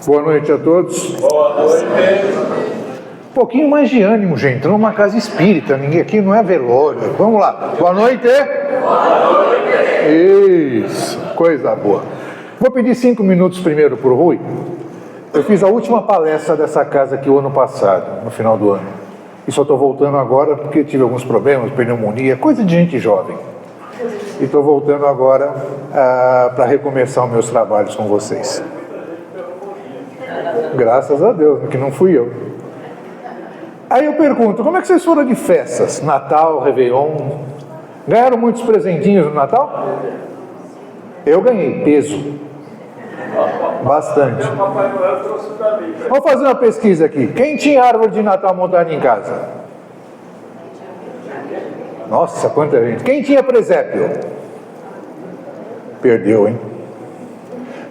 Boa noite a todos. Boa noite. Um pouquinho mais de ânimo, gente. Estamos numa casa espírita, ninguém aqui não é velório. Vamos lá. Boa noite. Boa noite. Isso, coisa boa. Vou pedir 5 minutos primeiro para o Rui. Eu fiz a última palestra dessa casa aqui o ano passado, no final do ano. E só estou voltando agora porque tive alguns problemas, pneumonia, coisa de gente jovem. E estou voltando agora para recomeçar os meus trabalhos com vocês. Graças a Deus, que não fui eu. Aí eu pergunto, como é que vocês foram de festas? Natal, Réveillon? Ganharam muitos presentinhos no Natal? Eu ganhei peso. Bastante. Vamos fazer uma pesquisa aqui. Quem tinha árvore de Natal montada em casa? Nossa, quanta gente. Quem tinha presépio? Perdeu, hein?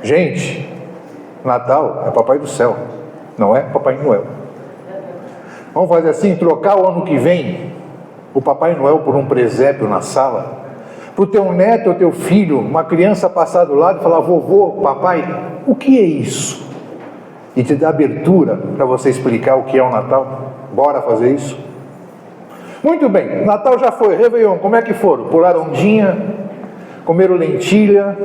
Gente, Natal é Papai do Céu, não é Papai Noel. Vamos fazer assim, trocar o ano que vem o Papai Noel por um presépio na sala, para o teu neto ou teu filho, uma criança passar do lado e falar, vovô, papai, o que é isso? E te dar abertura para você explicar o que é o Natal. Bora fazer isso? Muito bem, Natal já foi, Réveillon, como é que foram? Pularam ondinha, comeram lentilha,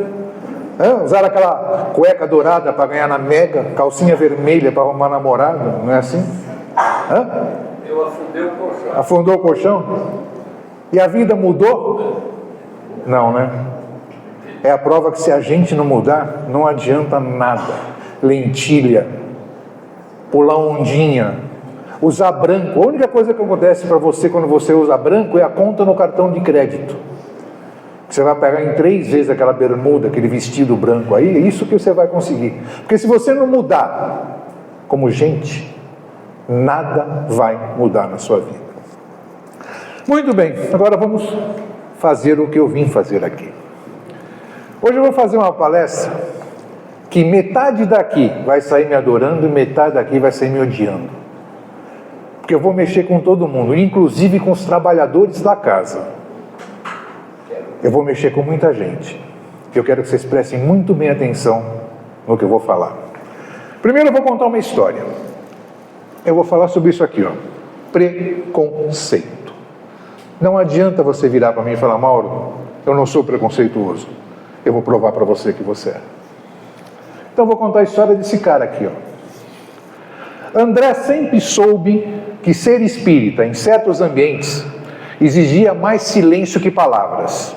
usaram aquela cueca dourada para ganhar na Mega, calcinha vermelha para arrumar namorado, não é assim? Eu afundei o colchão. Afundou o colchão? E a vida mudou? Não, né? É a prova que se a gente não mudar, não adianta nada. Lentilha, pular ondinha, usar branco. A única coisa que acontece para você quando você usa branco é a conta no cartão de crédito. Você vai pegar em 3 vezes aquela bermuda, aquele vestido branco aí, é isso que você vai conseguir. Porque se você não mudar como gente, nada vai mudar na sua vida. Muito bem, agora vamos fazer o que eu vim fazer aqui. Hoje eu vou fazer uma palestra que metade daqui vai sair me adorando e metade daqui vai sair me odiando. Porque eu vou mexer com todo mundo, inclusive com os trabalhadores da casa. Eu vou mexer com muita gente. Eu quero que vocês prestem muito bem atenção no que eu vou falar. Primeiro eu vou contar uma história. Eu vou falar sobre isso aqui, ó. Preconceito. Não adianta você virar para mim e falar, Mauro, eu não sou preconceituoso. Eu vou provar para você que você é. Então eu vou contar a história desse cara aqui, ó. André sempre soube que ser espírita em certos ambientes exigia mais silêncio que palavras.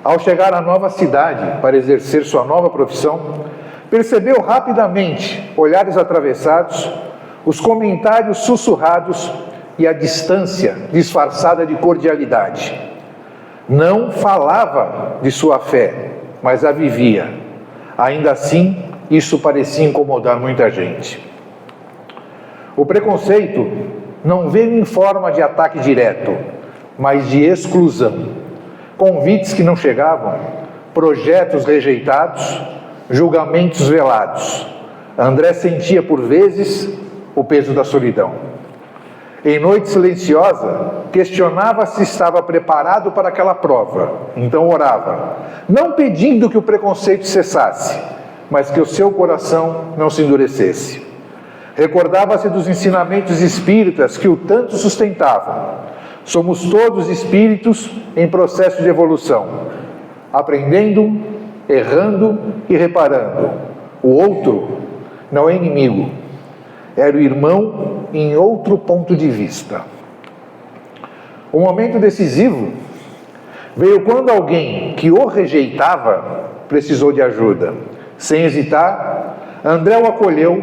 Ao chegar à nova cidade para exercer sua nova profissão, percebeu rapidamente olhares atravessados, os comentários sussurrados e a distância disfarçada de cordialidade. Não falava de sua fé, mas a vivia. Ainda assim, isso parecia incomodar muita gente. O preconceito não veio em forma de ataque direto, mas de exclusão. Convites que não chegavam, projetos rejeitados, julgamentos velados. André sentia por vezes o peso da solidão. Em noite silenciosa, questionava se estava preparado para aquela prova. Então orava, não pedindo que o preconceito cessasse, mas que o seu coração não se endurecesse. Recordava-se dos ensinamentos espíritas que o tanto sustentavam. Somos todos espíritos em processo de evolução, aprendendo, errando e reparando. O outro não é inimigo, era o irmão em outro ponto de vista. O momento decisivo veio quando alguém que o rejeitava precisou de ajuda. Sem hesitar, André o acolheu,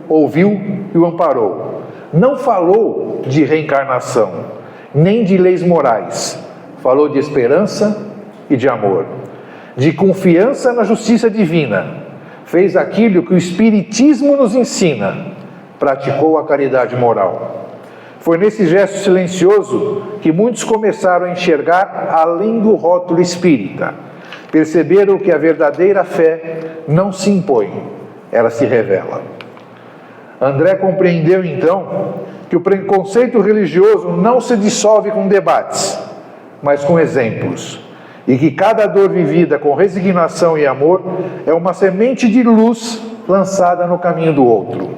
ouviu e o amparou. Não falou de reencarnação, nem de leis morais. Falou de esperança e de amor, de confiança na justiça divina. Fez aquilo que o Espiritismo nos ensina. Praticou a caridade moral. Foi nesse gesto silencioso que muitos começaram a enxergar além do rótulo espírita. Perceberam que a verdadeira fé não se impõe, ela se revela. André compreendeu então que o preconceito religioso não se dissolve com debates, mas com exemplos, e que cada dor vivida com resignação e amor é uma semente de luz lançada no caminho do outro.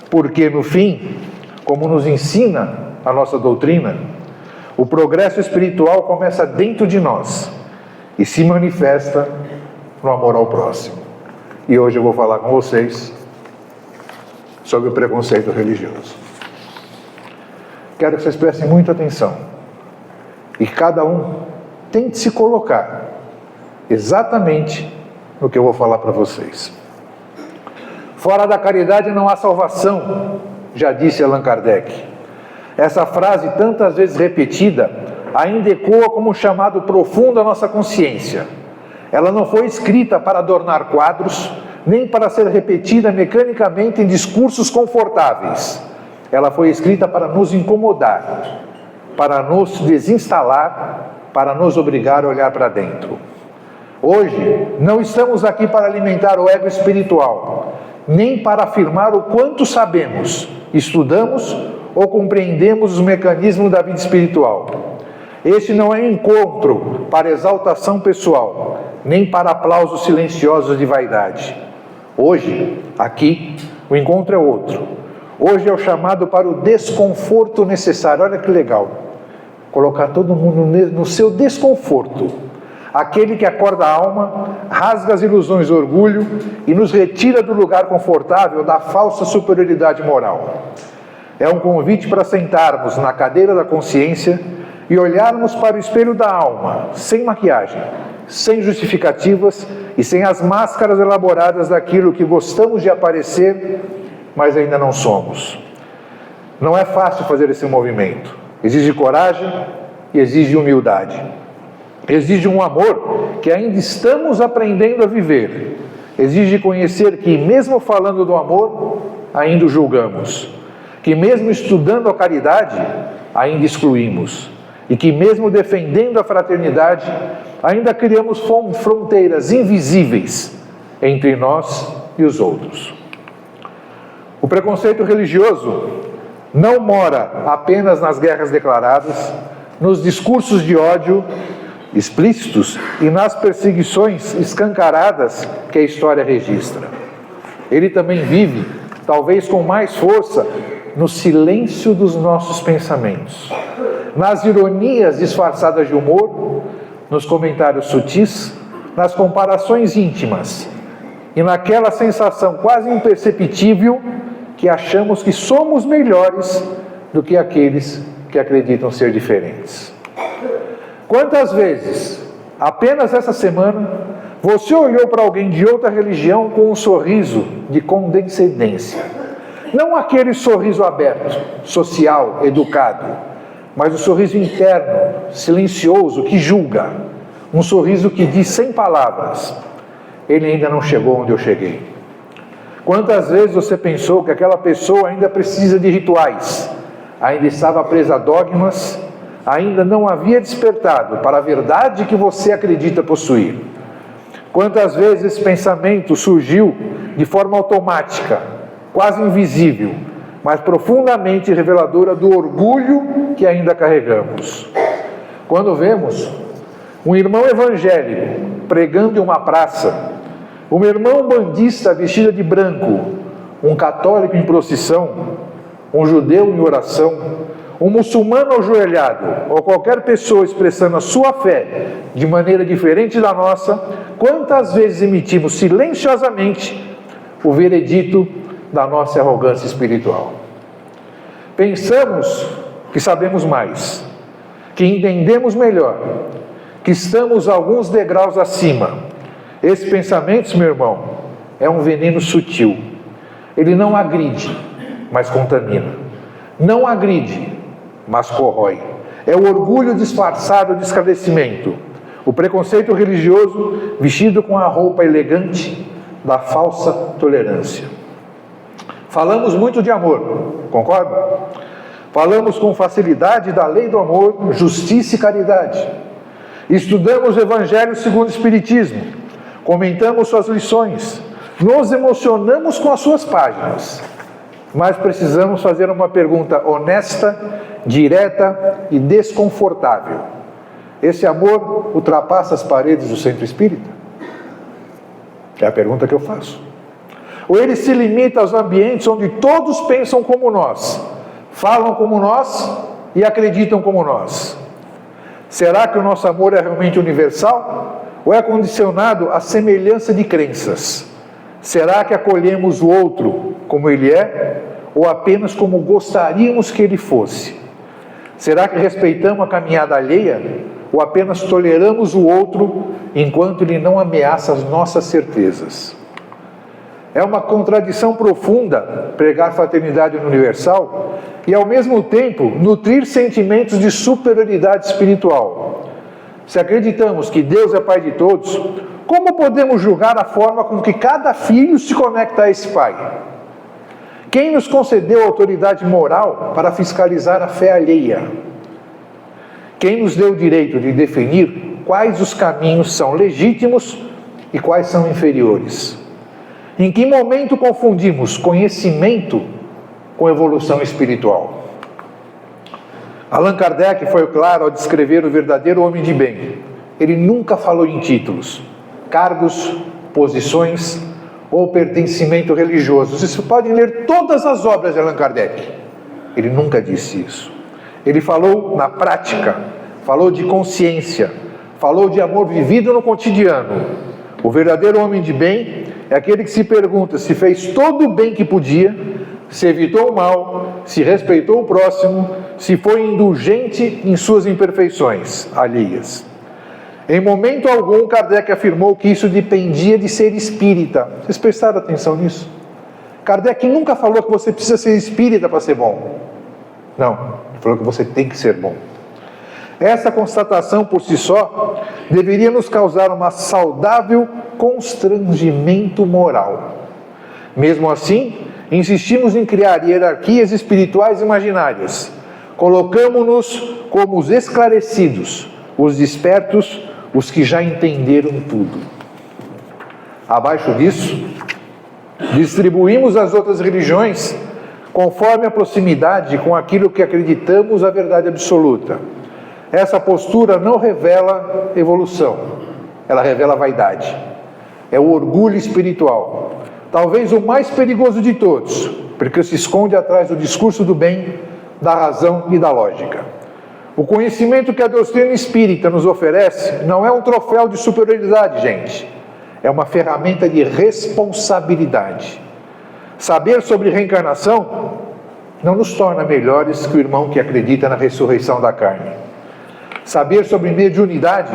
Porque, no fim, como nos ensina a nossa doutrina, o progresso espiritual começa dentro de nós e se manifesta no amor ao próximo. E hoje eu vou falar com vocês sobre o preconceito religioso. Quero que vocês prestem muita atenção e cada um tente se colocar exatamente no que eu vou falar para vocês. Fora da caridade não há salvação, já disse Allan Kardec. Essa frase, tantas vezes repetida, ainda ecoa como um chamado profundo à nossa consciência. Ela não foi escrita para adornar quadros, nem para ser repetida mecanicamente em discursos confortáveis. Ela foi escrita para nos incomodar, para nos desinstalar, para nos obrigar a olhar para dentro. Hoje, não estamos aqui para alimentar o ego espiritual, nem para afirmar o quanto sabemos, estudamos ou compreendemos os mecanismos da vida espiritual. Este não é um encontro para exaltação pessoal, nem para aplausos silenciosos de vaidade. Hoje, aqui, o encontro é outro. Hoje é o chamado para o desconforto necessário. Olha que legal. Colocar todo mundo no seu desconforto. Aquele que acorda a alma, rasga as ilusões do orgulho e nos retira do lugar confortável da falsa superioridade moral. É um convite para sentarmos na cadeira da consciência e olharmos para o espelho da alma, sem maquiagem, sem justificativas e sem as máscaras elaboradas daquilo que gostamos de aparecer, mas ainda não somos. Não é fácil fazer esse movimento. Exige coragem e exige humildade. Exige um amor que ainda estamos aprendendo a viver. Exige conhecer que, mesmo falando do amor, ainda o julgamos. Que mesmo estudando a caridade, ainda excluímos. E que mesmo defendendo a fraternidade, ainda criamos fronteiras invisíveis entre nós e os outros. O preconceito religioso não mora apenas nas guerras declaradas, nos discursos de ódio explícitos e nas perseguições escancaradas que a história registra. Ele também vive, talvez com mais força, no silêncio dos nossos pensamentos, nas ironias disfarçadas de humor, nos comentários sutis, nas comparações íntimas e naquela sensação quase imperceptível que achamos que somos melhores do que aqueles que acreditam ser diferentes. Quantas vezes, apenas essa semana, você olhou para alguém de outra religião com um sorriso de condescendência? Não aquele sorriso aberto, social, educado, mas o sorriso interno, silencioso, que julga. Um sorriso que diz sem palavras: ele ainda não chegou onde eu cheguei. Quantas vezes você pensou que aquela pessoa ainda precisa de rituais, ainda estava presa a dogmas, ainda não havia despertado para a verdade que você acredita possuir? Quantas vezes esse pensamento surgiu de forma automática, quase invisível, mas profundamente reveladora do orgulho que ainda carregamos? Quando vemos um irmão evangélico pregando em uma praça, um irmão bandista vestido de branco, um católico em procissão, um judeu em oração, um muçulmano ajoelhado, ou qualquer pessoa expressando a sua fé de maneira diferente da nossa, quantas vezes emitimos silenciosamente o veredito da nossa arrogância espiritual? Pensamos que sabemos mais, que entendemos melhor, que estamos alguns degraus acima. Esse pensamento, meu irmão, é um veneno sutil. Ele não agride, mas contamina. Não agride, mas corrói. É o orgulho disfarçado de esclarecimento. O preconceito religioso vestido com a roupa elegante da falsa tolerância. Falamos muito de amor, concorda? Falamos com facilidade da lei do amor, justiça e caridade. Estudamos o Evangelho segundo o Espiritismo. Comentamos suas lições. Nos emocionamos com as suas páginas. Mas precisamos fazer uma pergunta honesta, direta e desconfortável. Esse amor ultrapassa as paredes do centro espírita? É a pergunta que eu faço. Ou ele se limita aos ambientes onde todos pensam como nós, falam como nós e acreditam como nós? Será que o nosso amor é realmente universal? Ou é condicionado à semelhança de crenças? Será que acolhemos o outro como ele é? Ou apenas como gostaríamos que ele fosse? Será que respeitamos a caminhada alheia? Ou apenas toleramos o outro enquanto ele não ameaça as nossas certezas? É uma contradição profunda pregar fraternidade universal e, ao mesmo tempo, nutrir sentimentos de superioridade espiritual. Se acreditamos que Deus é Pai de todos, como podemos julgar a forma com que cada filho se conecta a esse Pai? Quem nos concedeu autoridade moral para fiscalizar a fé alheia? Quem nos deu o direito de definir quais os caminhos são legítimos e quais são inferiores? Em que momento confundimos conhecimento com evolução espiritual? Allan Kardec foi claro ao descrever o verdadeiro homem de bem. Ele nunca falou em títulos, cargos, posições ou pertencimento religioso. Vocês podem ler todas as obras de Allan Kardec. Ele nunca disse isso. Ele falou na prática, falou de consciência, falou de amor vivido no cotidiano. O verdadeiro homem de bem é aquele que se pergunta se fez todo o bem que podia, se evitou o mal, se respeitou o próximo, se foi indulgente em suas imperfeições alheias. Em momento algum, Kardec afirmou que isso dependia de ser espírita. Vocês prestaram atenção nisso? Kardec nunca falou que você precisa ser espírita para ser bom. Não, ele falou que você tem que ser bom. Essa constatação por si só deveria nos causar uma saudável constrangimento moral. Mesmo assim, insistimos em criar hierarquias espirituais imaginárias. Colocamo-nos como os esclarecidos, os despertos, os que já entenderam tudo. Abaixo disso, distribuímos as outras religiões conforme a proximidade com aquilo que acreditamos a verdade absoluta. Essa postura não revela evolução, ela revela vaidade. É o orgulho espiritual, talvez o mais perigoso de todos, porque se esconde atrás do discurso do bem, da razão e da lógica. O conhecimento que a doutrina espírita nos oferece não é um troféu de superioridade, gente. É uma ferramenta de responsabilidade. Saber sobre reencarnação não nos torna melhores que o irmão que acredita na ressurreição da carne. Saber sobre mediunidade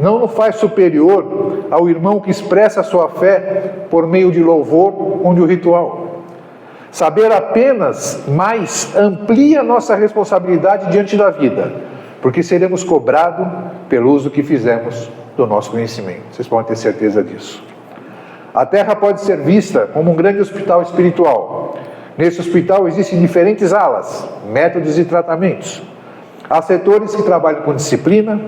não nos faz superior ao irmão que expressa a sua fé por meio de louvor ou de um ritual. Saber apenas mais amplia nossa responsabilidade diante da vida, porque seremos cobrados pelo uso que fizemos do nosso conhecimento. Vocês podem ter certeza disso. A Terra pode ser vista como um grande hospital espiritual. Nesse hospital existem diferentes alas, métodos e tratamentos. Há setores que trabalham com disciplina,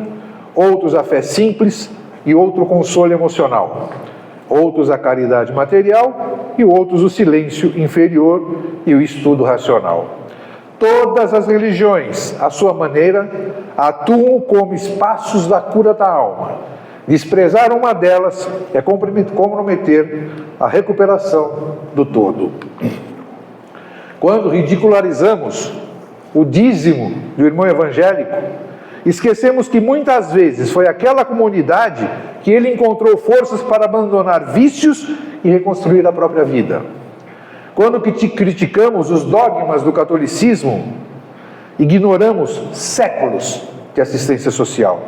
outros a fé simples e outro consolo emocional. Outros a caridade material e outros o silêncio inferior e o estudo racional. Todas as religiões, à sua maneira, atuam como espaços da cura da alma. Desprezar uma delas é comprometer a recuperação do todo. Quando ridicularizamos o dízimo do irmão evangélico, esquecemos que muitas vezes foi aquela comunidade que ele encontrou forças para abandonar vícios e reconstruir a própria vida. Quando criticamos os dogmas do catolicismo, ignoramos séculos de assistência social,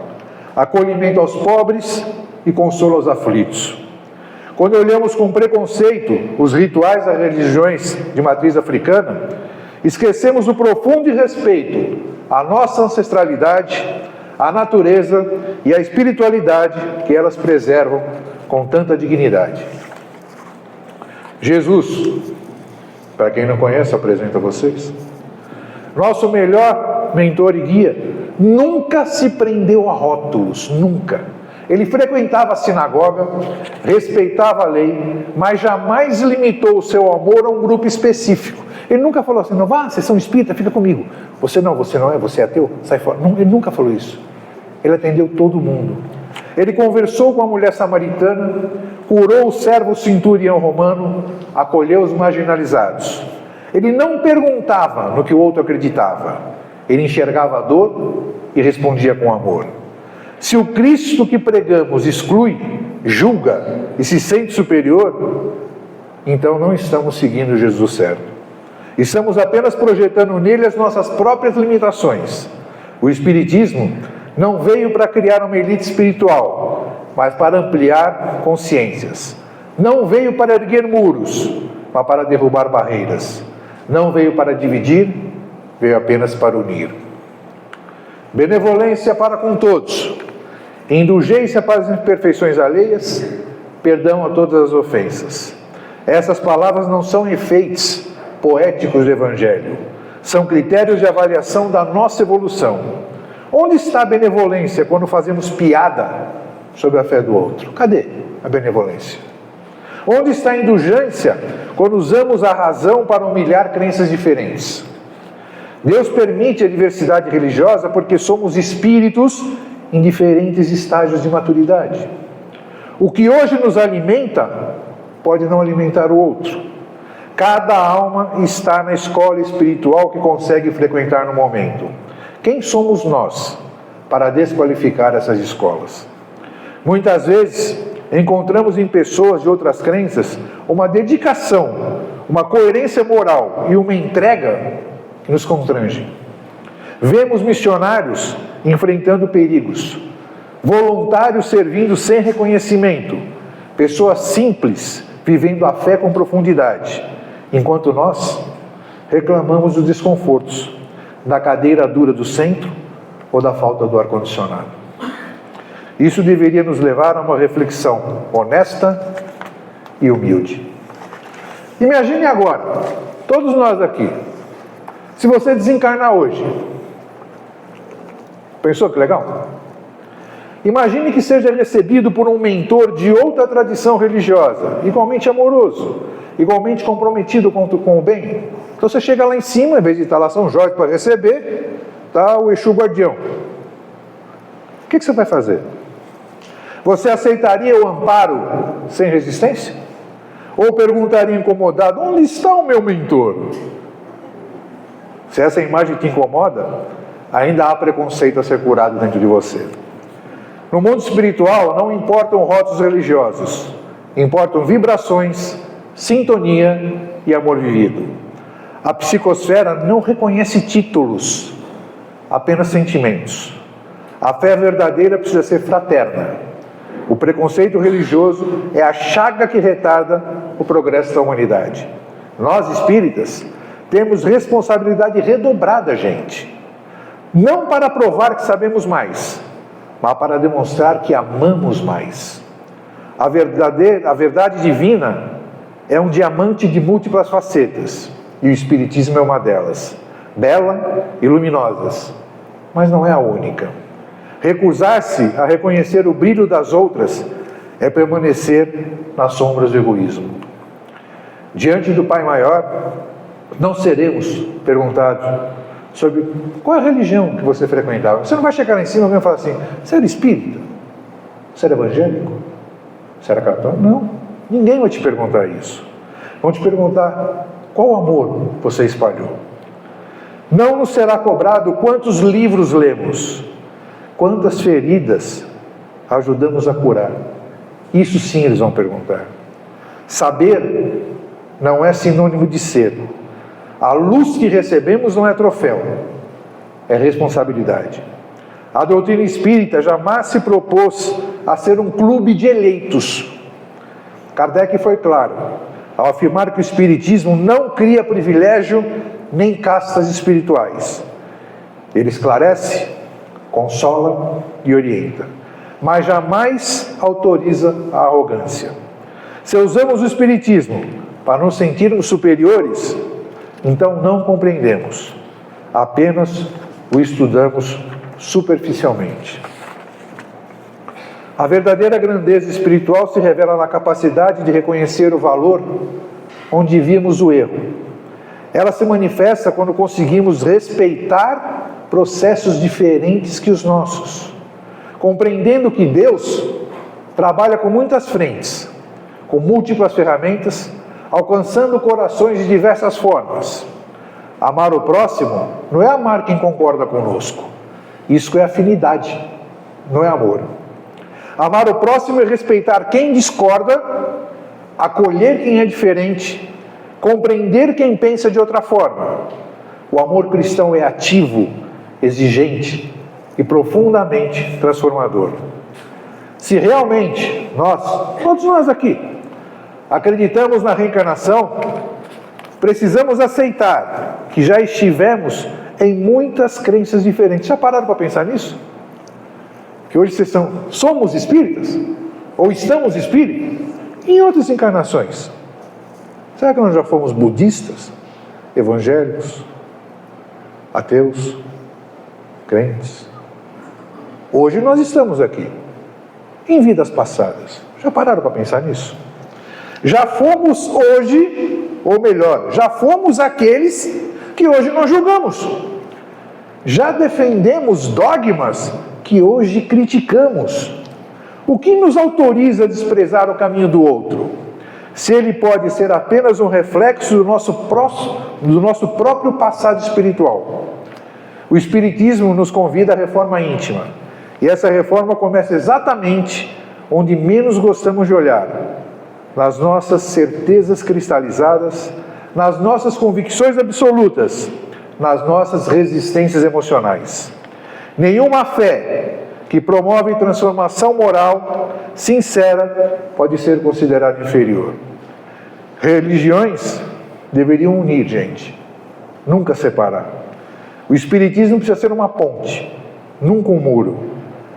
acolhimento aos pobres e consolo aos aflitos. Quando olhamos com preconceito os rituais das religiões de matriz africana, esquecemos o profundo respeito à nossa ancestralidade, à natureza e à espiritualidade que elas preservam com tanta dignidade. Jesus, para quem não conhece, apresento a vocês. Nosso melhor mentor e guia nunca se prendeu a rótulos, nunca. Ele frequentava a sinagoga, respeitava a lei, mas jamais limitou o seu amor a um grupo específico. Ele nunca falou assim, não vá, vocês são espírita, fica comigo. Você não é, você é ateu, sai fora. Não, ele nunca falou isso. Ele atendeu todo mundo. Ele conversou com a mulher samaritana, curou o servo centurião romano, acolheu os marginalizados. Ele não perguntava no que o outro acreditava. Ele enxergava a dor e respondia com amor. Se o Cristo que pregamos exclui, julga e se sente superior, então não estamos seguindo Jesus certo. Estamos apenas projetando nele as nossas próprias limitações. O Espiritismo não veio para criar uma elite espiritual, mas para ampliar consciências. Não veio para erguer muros, mas para derrubar barreiras. Não veio para dividir, veio apenas para unir. Benevolência para com todos, indulgência para as imperfeições alheias, perdão a todas as ofensas. Essas palavras não são enfeites poéticos do Evangelho, são critérios de avaliação da nossa evolução. Onde está a benevolência quando fazemos piada sobre a fé do outro? Cadê a benevolência? Onde está a indulgência quando usamos a razão para humilhar crenças diferentes? Deus permite a diversidade religiosa porque somos espíritos em diferentes estágios de maturidade. O que hoje nos alimenta pode não alimentar o outro. Cada alma está na escola espiritual que consegue frequentar no momento. Quem somos nós para desqualificar essas escolas? Muitas vezes encontramos em pessoas de outras crenças uma dedicação, uma coerência moral e uma entrega que nos constrangem. Vemos missionários enfrentando perigos, voluntários servindo sem reconhecimento, pessoas simples vivendo a fé com profundidade, enquanto nós reclamamos dos desconfortos, da cadeira dura do centro ou da falta do ar-condicionado. Isso deveria nos levar a uma reflexão honesta e humilde. Imagine agora, todos nós aqui, se você desencarnar hoje, pensou que legal? Imagine que seja recebido por um mentor de outra tradição religiosa, igualmente amoroso, igualmente comprometido com o bem. Então você chega lá em cima, em vez de estar lá São Jorge para receber, está o Exu Guardião. O que você vai fazer? Você aceitaria o amparo sem resistência? Ou perguntaria incomodado, onde está o meu mentor? Se essa imagem te incomoda, ainda há preconceito a ser curado dentro de você. No mundo espiritual não importam rótulos religiosos, importam vibrações, sintonia e amor vivido. A psicosfera não reconhece títulos, apenas sentimentos. A fé verdadeira precisa ser fraterna. O preconceito religioso é a chaga que retarda o progresso da humanidade. Nós, espíritas, temos responsabilidade redobrada, gente. Não para provar que sabemos mais, mas para demonstrar que amamos mais. A verdade divina é um diamante de múltiplas facetas, e o Espiritismo é uma delas, bela e luminosa, mas não é a única. Recusar-se a reconhecer o brilho das outras é permanecer nas sombras do egoísmo. Diante do Pai Maior, não seremos perguntados sobre qual é a religião que você frequentava. Você não vai chegar lá em cima e falar assim, você era espírita? Você era evangélico? Você era católico? Não, ninguém vai te perguntar isso. Vão te perguntar qual amor você espalhou. Não nos será cobrado quantos livros lemos, quantas feridas ajudamos a curar. Isso sim eles vão perguntar. Saber não é sinônimo de ser. A luz que recebemos não é troféu, é responsabilidade. A doutrina espírita jamais se propôs a ser um clube de eleitos. Kardec foi claro ao afirmar que o Espiritismo não cria privilégio nem castas espirituais. Ele esclarece, consola e orienta, mas jamais autoriza a arrogância. Se usamos o Espiritismo para nos sentirmos superiores, então não compreendemos, apenas o estudamos superficialmente. A verdadeira grandeza espiritual se revela na capacidade de reconhecer o valor onde vimos o erro. Ela se manifesta quando conseguimos respeitar processos diferentes que os nossos, compreendendo que Deus trabalha com muitas frentes com múltiplas ferramentas, alcançando corações de diversas formas. Amar o próximo não é amar quem concorda conosco. Isso é afinidade, não é amor. Amar o próximo é respeitar quem discorda, acolher quem é diferente, compreender quem pensa de outra forma. O amor cristão é ativo, exigente e profundamente transformador. Se realmente todos nós aqui, acreditamos na reencarnação, precisamos aceitar que já estivemos em muitas crenças diferentes. Já pararam para pensar nisso? Que hoje vocês somos espíritas? Ou estamos espíritas? Em outras encarnações. Será que nós já fomos budistas, evangélicos, ateus, crentes? Hoje nós estamos aqui, em vidas passadas. Já pararam para pensar nisso? Já fomos hoje, ou melhor, já fomos aqueles que hoje nós julgamos. Já defendemos dogmas que hoje criticamos. O que nos autoriza a desprezar o caminho do outro? Se ele pode ser apenas um reflexo do nosso próprio passado espiritual. O Espiritismo nos convida à reforma íntima. E essa reforma começa exatamente onde menos gostamos de olhar. Nas nossas certezas cristalizadas, nas nossas convicções absolutas, nas nossas resistências emocionais. Nenhuma fé que promove transformação moral sincera pode ser considerada inferior. Religiões deveriam unir, gente, nunca separar. O Espiritismo precisa ser uma ponte, nunca um muro.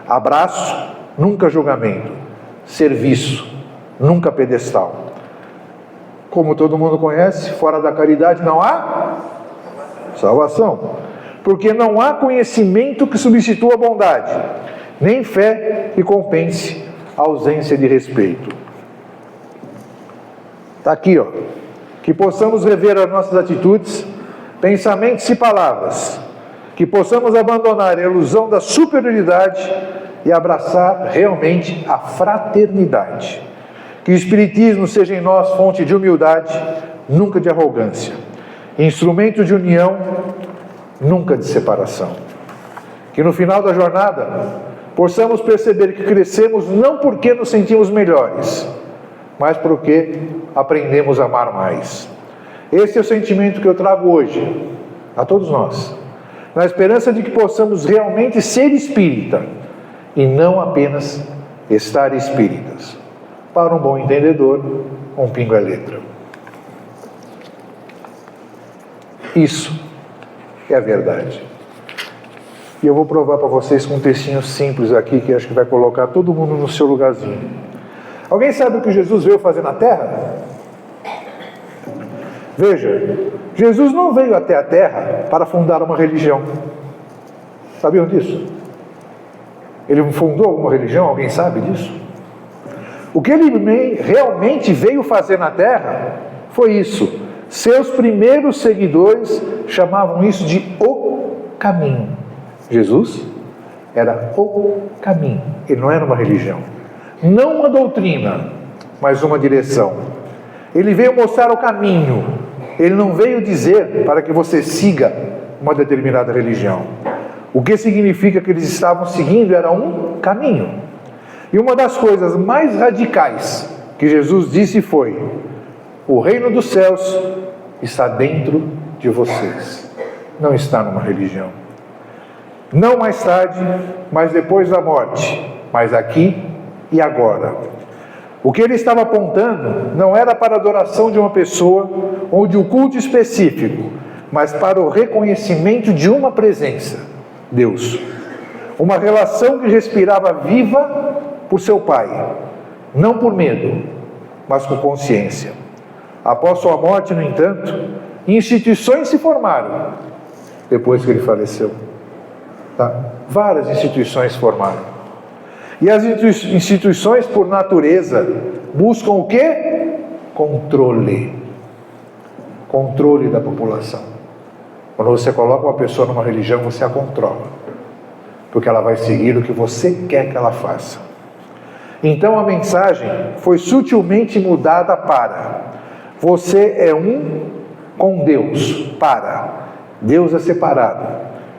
Abraço, nunca julgamento. Serviço, nunca pedestal. Como todo mundo conhece, fora da caridade não há salvação. Porque não há conhecimento que substitua a bondade, nem fé que compense a ausência de respeito. Está aqui, ó. Que possamos rever as nossas atitudes, pensamentos e palavras. Que possamos abandonar a ilusão da superioridade e abraçar realmente a fraternidade. Que o Espiritismo seja em nós fonte de humildade, nunca de arrogância. Instrumento de união, nunca de separação. Que no final da jornada possamos perceber que crescemos não porque nos sentimos melhores, mas porque aprendemos a amar mais. Esse é o sentimento que eu trago hoje a todos nós, na esperança de que possamos realmente ser espírita e não apenas estar espíritas. Para um bom entendedor, um pingo é letra. Isso é a verdade. E eu vou provar para vocês com um textinho simples aqui, que acho que vai colocar todo mundo no seu lugarzinho. Alguém sabe o que Jesus veio fazer na Terra? Veja, Jesus não veio até a Terra para fundar uma religião. Sabiam disso? Ele fundou alguma religião? Alguém sabe disso? O que ele realmente veio fazer na Terra foi isso. Seus primeiros seguidores chamavam isso de o caminho. Jesus era o caminho. Ele não era uma religião. Não uma doutrina, mas uma direção. Ele veio mostrar o caminho. Ele não veio dizer para que você siga uma determinada religião. O que significa que eles estavam seguindo era um caminho. E uma das coisas mais radicais que Jesus disse foi: o reino dos céus está dentro de vocês. Não está numa religião. Não mais tarde, mas depois da morte, mas aqui e agora. O que ele estava apontando não era para a adoração de uma pessoa ou de um culto específico, mas para o reconhecimento de uma presença, Deus. Uma relação que respirava viva por seu Pai, não por medo, mas com consciência. Após sua morte, no entanto, instituições se formaram depois que ele faleceu. Várias instituições se formaram. E as instituições, por natureza, buscam o quê? Controle. Controle da população. Quando você coloca uma pessoa numa religião, você a controla. Porque ela vai seguir o que você quer que ela faça. Então a mensagem foi sutilmente mudada para: você é um com Deus, para Deus é separado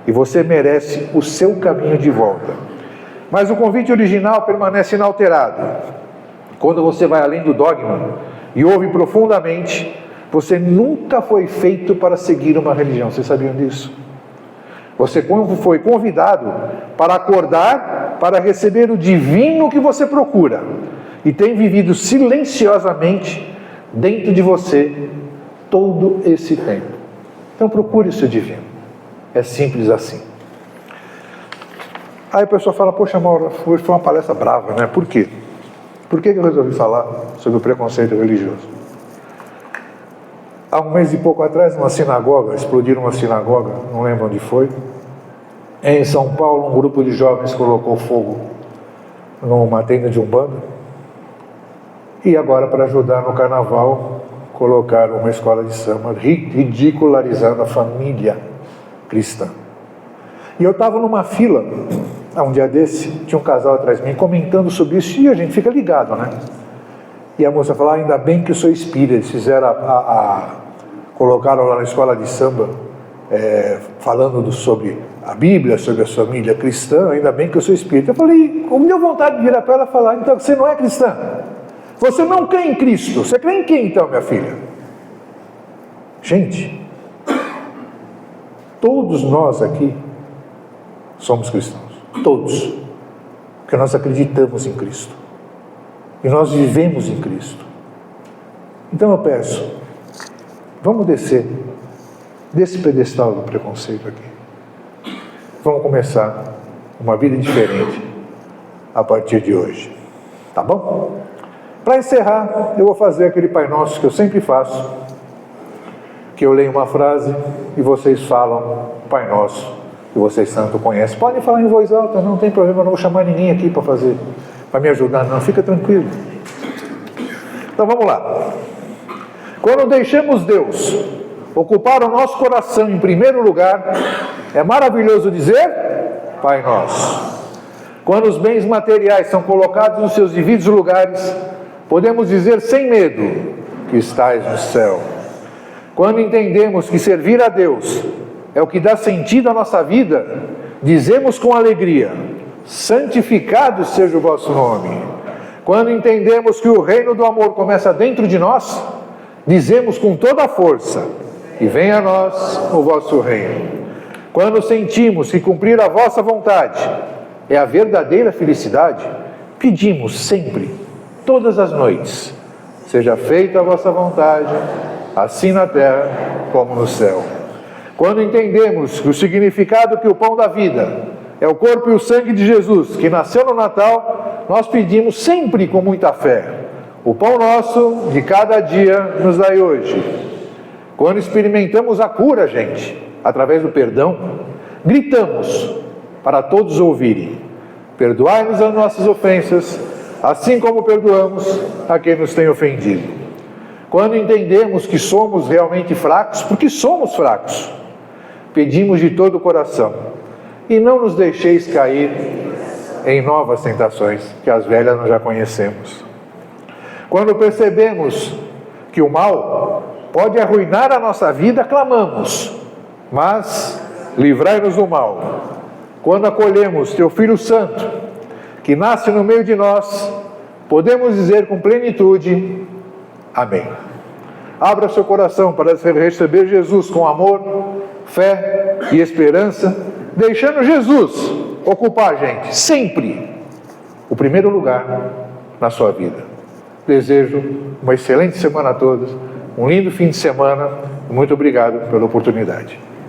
e você merece o seu caminho de volta. Mas o convite original permanece inalterado. Quando você vai além do dogma e ouve profundamente, você nunca foi feito para seguir uma religião. Vocês sabiam disso? Você foi convidado para acordar, para receber o divino que você procura, e tem vivido silenciosamente dentro de você todo esse tempo. Então procure o seu divino. É simples assim. Aí a pessoa fala: poxa, Mauro, hoje foi uma palestra brava, né? Por quê? Por que eu resolvi falar sobre o preconceito religioso? Há um mês e pouco atrás, numa sinagoga, explodiram uma sinagoga, não lembro onde foi. Em São Paulo, um grupo de jovens colocou fogo numa tenda de umbanda. E agora, para ajudar no carnaval, colocaram uma escola de samba, ridicularizando a família cristã. E eu estava numa fila, um dia desse, tinha um casal atrás de mim comentando sobre isso, e a gente fica ligado, né? E a moça falou: ainda bem que eu sou espírita. Eles fizeram colocaram lá na escola de samba, falando sobre a Bíblia, sobre a família cristã. Ainda bem que eu sou espírita. Eu falei, me deu vontade de virar para ela e falar: então você não é cristã? Você não crê em Cristo? Você crê em quem então, minha filha? Gente, todos nós aqui somos cristãos. Todos. Porque nós acreditamos em Cristo. E nós vivemos em Cristo. Então eu peço, vamos descer desse pedestal do preconceito aqui. Vamos começar uma vida diferente a partir de hoje. Tá bom? Para encerrar, eu vou fazer aquele Pai Nosso que eu sempre faço, que eu leio uma frase e vocês falam Pai Nosso, que vocês tanto conhecem. Podem falar em voz alta, não tem problema, eu não vou chamar ninguém aqui para fazer, para me ajudar, não, fica tranquilo. Então vamos lá. Quando deixamos Deus ocupar o nosso coração em primeiro lugar, é maravilhoso dizer Pai Nosso. Quando os bens materiais são colocados nos seus devidos lugares, podemos dizer sem medo que estais no céu. Quando entendemos que servir a Deus é o que dá sentido à nossa vida, dizemos com alegria: santificado seja o vosso nome. Quando entendemos que o reino do amor começa dentro de nós, dizemos com toda a força: e venha a nós o vosso reino. Quando sentimos que cumprir a vossa vontade é a verdadeira felicidade, pedimos sempre, todas as noites: seja feita a vossa vontade, assim na terra como no céu. Quando entendemos que o significado que o pão da vida é o corpo e o sangue de Jesus, que nasceu no Natal, nós pedimos sempre com muita fé: o pão nosso de cada dia nos dai hoje. Quando experimentamos a cura, gente, através do perdão, gritamos para todos ouvirem: perdoai-nos as nossas ofensas, assim como perdoamos a quem nos tem ofendido. Quando entendemos que somos realmente fracos, porque somos fracos, pedimos de todo o coração: e não nos deixeis cair em novas tentações, que as velhas nós já conhecemos. Quando percebemos que o mal pode arruinar a nossa vida, clamamos: mas livrai-nos do mal. Quando acolhemos Teu Filho Santo, que nasce no meio de nós, podemos dizer com plenitude: amém. Abra seu coração para receber Jesus com amor, fé e esperança, deixando Jesus ocupar, gente, sempre o primeiro lugar na sua vida. Desejo uma excelente semana a todos, um lindo fim de semana, e muito obrigado pela oportunidade.